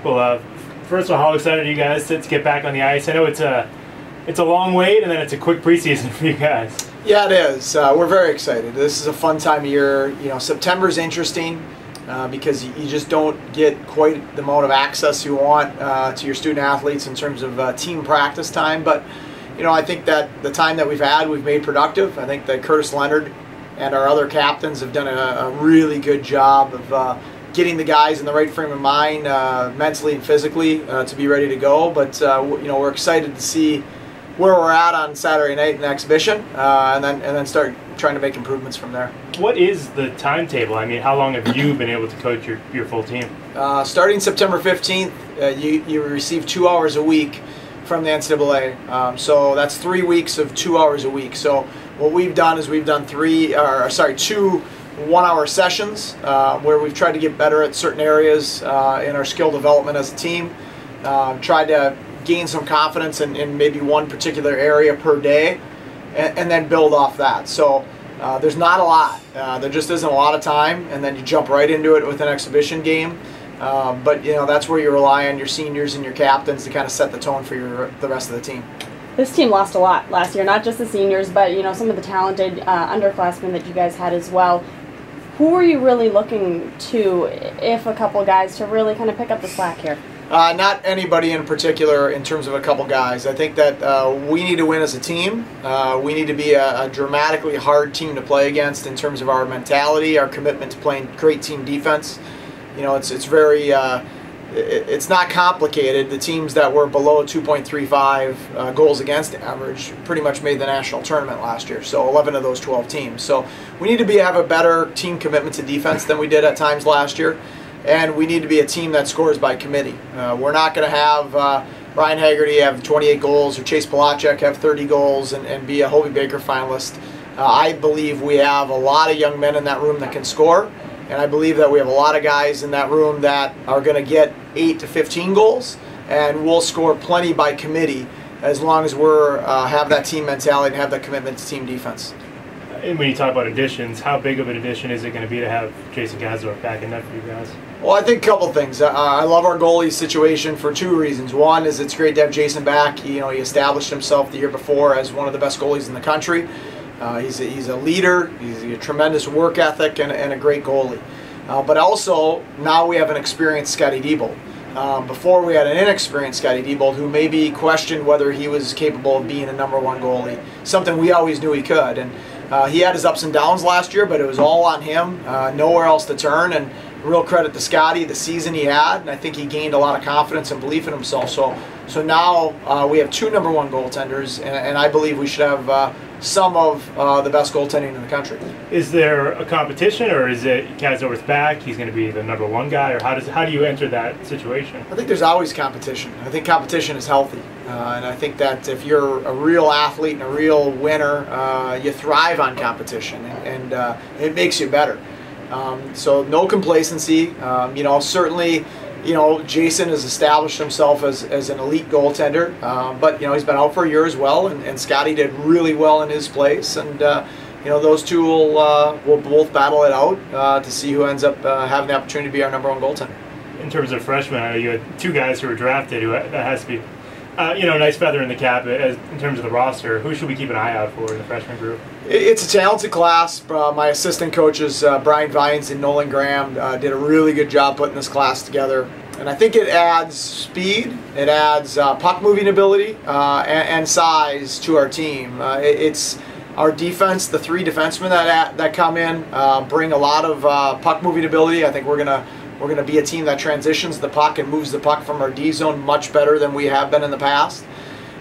Well, first of all, how excited are you guys to get back on the ice? I know it's a long wait, and then it's a quick preseason for you guys. Yeah, it is. We're very excited. This is a fun time of year. You know, September's interesting because you just don't get quite the amount of access you want to your student athletes in terms of team practice time. But you know, I think that the time that we've had, we've made productive. I think that Curtis Leonard and our other captains have done a really good job of getting the guys in the right frame of mind, mentally and physically, to be ready to go. But you know, we're excited to see where we're at on Saturday night in the exhibition, and then start trying to make improvements from there. What is the timetable? I mean, how long have you been able to coach your full team? Starting September 15th, you receive 2 hours a week from the NCAA. So that's 3 weeks of 2 hours a week. So what we've done is we've done 2 1-hour sessions where we've tried to get better at certain areas in our skill development as a team. Tried to gain some confidence in maybe one particular area per day, and then build off that. So there's not a lot. There just isn't a lot of time, and then you jump right into it with an exhibition game. But you know, that's where you rely on your seniors and your captains to kind of set the tone for the rest of the team. This team lost a lot last year, not just the seniors, but you know, some of the talented underclassmen that you guys had as well. Who are you really looking to, if a couple guys, to really kind of pick up the slack here? Not anybody in particular in terms of a couple guys. I think that we need to win as a team. We need to be a dramatically hard team to play against in terms of our mentality, our commitment to playing great team defense. You know, it's very, it's not complicated. The teams that were below 2.35 goals against average pretty much made the national tournament last year. So 11 of those 12 teams. So we need to have a better team commitment to defense than we did at times last year. And we need to be a team that scores by committee. We're not going to have Ryan Haggerty have 28 goals or Chase Palachuk have 30 goals and be a Hobie Baker finalist. I believe we have a lot of young men in that room that can score, and I believe that we have a lot of guys in that room that are going to get 8 to 15 goals, and we'll score plenty by committee as long as we're have that team mentality and have that commitment to team defense. And when you talk about additions, how big of an addition is it going to be to have Jason Gazdorf back in net for you guys? Well, I think a couple things. I love our goalie situation for 2 reasons. One is it's great to have Jason back. You know, he established himself the year before as one of the best goalies in the country. He's a leader. He's a tremendous work ethic and a great goalie. But also, now we have an experienced Scotty Diebold. Before we had an inexperienced Scotty Diebold who maybe questioned whether he was capable of being a #1 goalie, something we always knew he could. And he had his ups and downs last year, but it was all on him, nowhere else to turn. And real credit to Scotty, the season he had, and I think he gained a lot of confidence and belief in himself. So now we have 2 #1 goaltenders, and I believe we should have some of the best goaltending in the country. Is there a competition, or is it Gazdorf's back, he's going to be the #1 guy, or how do you enter that situation? I think there's always competition. I think competition is healthy, and I think that if you're a real athlete and a real winner, you thrive on competition, and it makes you better. So no complacency. You know, certainly, you know, Jason has established himself as an elite goaltender, but you know, he's been out for a year as well, and Scotty did really well in his place, and you know, those two will both battle it out to see who ends up having the opportunity to be our #1 goaltender. In terms of freshmen, I know you had 2 guys who were drafted. That has to be, you know, a nice feather in the cap in terms of the roster. Who should we keep an eye out for in the freshman group? It's a talented class. My assistant coaches, Brian Vines and Nolan Graham, did a really good job putting this class together. And I think it adds speed, it adds puck moving ability, and size to our team. It's our defense, the 3 defensemen that come in bring a lot of puck moving ability. I think we're gonna be a team that transitions the puck and moves the puck from our D zone much better than we have been in the past.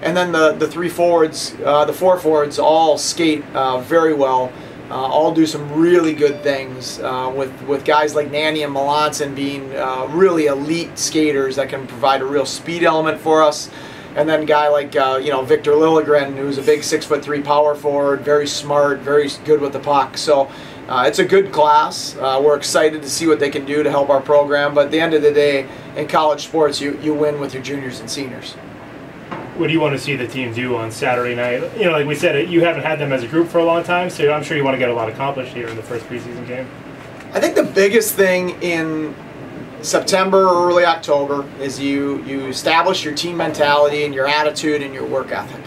And then the 3 forwards, the 4 forwards all skate very well. All do some really good things with guys like Nanny and Melanson being really elite skaters that can provide a real speed element for us. And then a guy like you know, Victor Liljegren, who's a big 6'3" power forward, very smart, very good with the puck. So it's a good class. We're excited to see what they can do to help our program. But at the end of the day, in college sports, you win with your juniors and seniors. What do you want to see the team do on Saturday night? You know, like we said, you haven't had them as a group for a long time, so I'm sure you want to get a lot accomplished here in the first preseason game. I think the biggest thing in September or early October is you establish your team mentality and your attitude and your work ethic.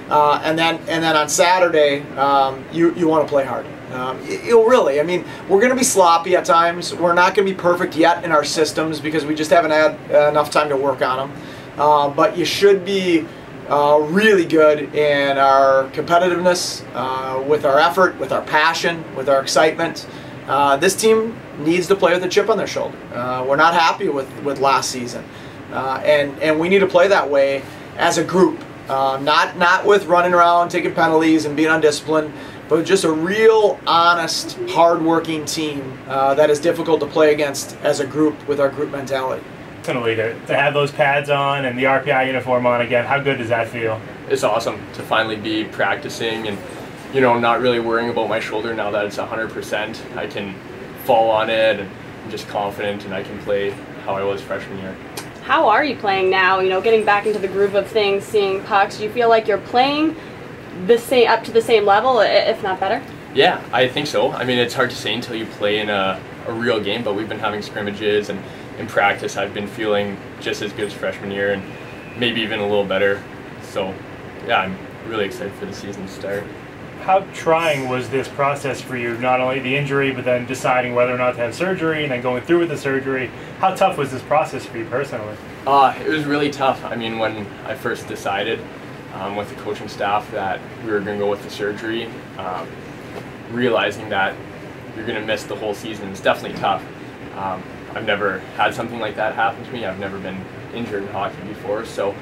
And then on Saturday, you want to play hard. You'll really, I mean, we're going to be sloppy at times. We're not going to be perfect yet in our systems because we just haven't had enough time to work on them. But you should be really good in our competitiveness, with our effort, with our passion, with our excitement. This team needs to play with a chip on their shoulder. We're not happy with last season. And we need to play that way as a group. Not with running around, taking penalties, and being undisciplined, but just a real, honest, hard-working team that is difficult to play against as a group with our group mentality. Definitely to have those pads on and the RPI uniform on again. How good does that feel? It's awesome to finally be practicing and, you know, not really worrying about my shoulder now that it's 100%. I can fall on it and I'm just confident and I can play how I was freshman year. How are you playing now? You know, getting back into the groove of things, seeing pucks. Do you feel like you're playing up to the same level, if not better? Yeah, I think so. I mean, it's hard to say until you play in a real game, but we've been having scrimmages and in practice I've been feeling just as good as freshman year and maybe even a little better. So, yeah, I'm really excited for the season to start. How trying was this process for you? Not only the injury, but then deciding whether or not to have surgery and then going through with the surgery. How tough was this process for you personally? It was really tough. I mean, when I first decided with the coaching staff that we were going to go with the surgery, realizing that you're going to miss the whole season is definitely tough. I've never had something like that happen to me. I've never been injured in hockey before, so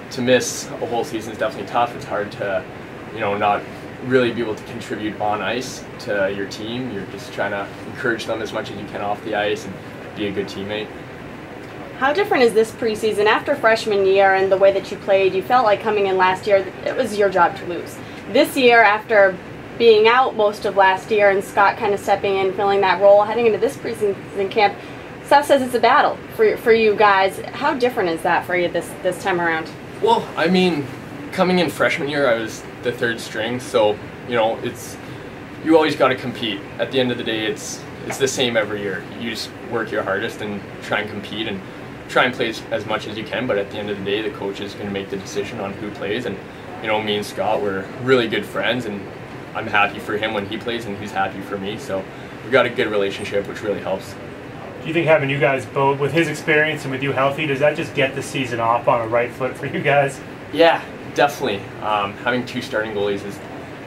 to miss a whole season is definitely tough. It's hard to, you know, not really be able to contribute on ice to your team. You're just trying to encourage them as much as you can off the ice and be a good teammate. How different is this preseason? After freshman year and the way that you played, you felt like coming in last year, it was your job to lose. This year, after being out most of last year and Scott kind of stepping in, filling that role, heading into this preseason camp, Seth says it's a battle for you guys. How different is that for you this time around? Well, I mean, coming in freshman year, I was the third string, so, you know, you always got to compete. At the end of the day, it's the same every year. You just work your hardest and try and compete and try and play as much as you can, but at the end of the day, the coach is going to make the decision on who plays. And, you know, me and Scott, we're really good friends, and I'm happy for him when he plays, and he's happy for me, so we've got a good relationship, which really helps. Do you think having you guys both, with his experience and with you healthy, does that just get the season off on a right foot for you guys? Yeah, definitely. Having two starting goalies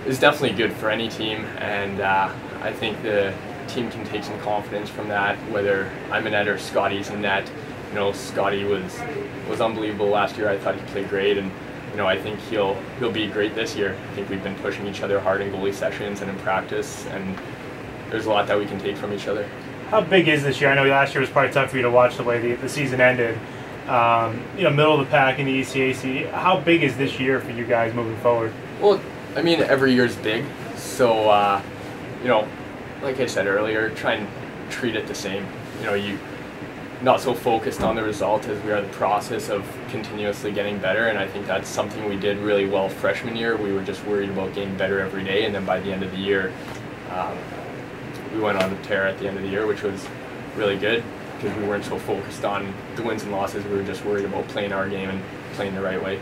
is definitely good for any team, and I think the team can take some confidence from that, whether I'm in net or Scotty's in net. You know, Scotty was unbelievable last year. I thought he played great, and you know, I think he'll be great this year. I think we've been pushing each other hard in goalie sessions and in practice, and there's a lot that we can take from each other. How big is this year? I know last year was probably tough for you to watch the way the season ended. You know, middle of the pack in the ECAC. How big is this year for you guys moving forward? Well, I mean, every year's big, so you know, like I said earlier, try and treat it the same. You know, you not so focused on the result as we are the process of continuously getting better, and I think that's something we did really well freshman year. We were just worried about getting better every day, and then by the end of the year, we went on a tear at the end of the year, which was really good because we weren't so focused on the wins and losses. We were just worried about playing our game and playing the right way.